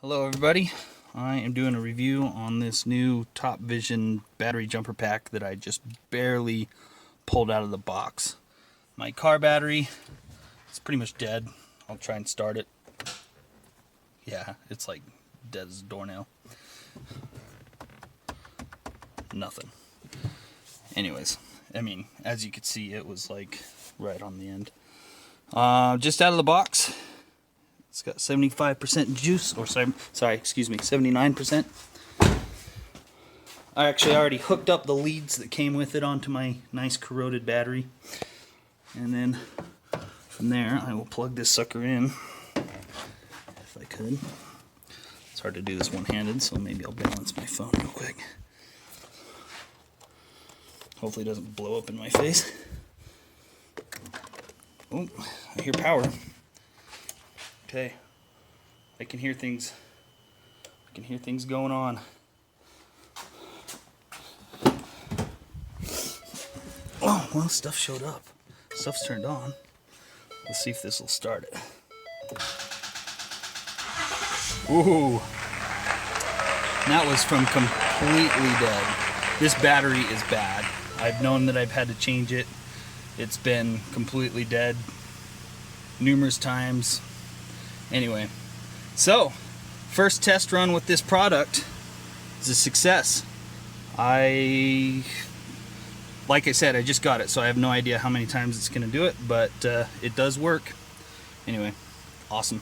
Hello everybody, I am doing a review on this new TopVision battery jumper pack that I just barely pulled out of the box. My car battery is pretty much dead. I'll try and start it. Yeah, it's like dead as a doornail. Nothing. Anyways, I mean, as you could see, it was like right on the end. Just out of the box. It's got 75% juice, or sorry, excuse me, 79%. I actually already hooked up the leads that came with it onto my nice corroded battery. And then from there, I will plug this sucker in, if I could. It's hard to do this one-handed, so maybe I'll balance my phone real quick. Hopefully it doesn't blow up in my face. Oh, I hear power. Okay, I can hear things. I can hear things going on. Oh, well, stuff showed up. Stuff's turned on. Let's see if this will start it. Ooh, that was from completely dead. This battery is bad. I've known that I've had to change it. It's been completely dead numerous times. Anyway, so first test run with this product is a success. Like I said, I just got it, so I have no idea how many times it's going to do it, but it does work. Anyway, awesome.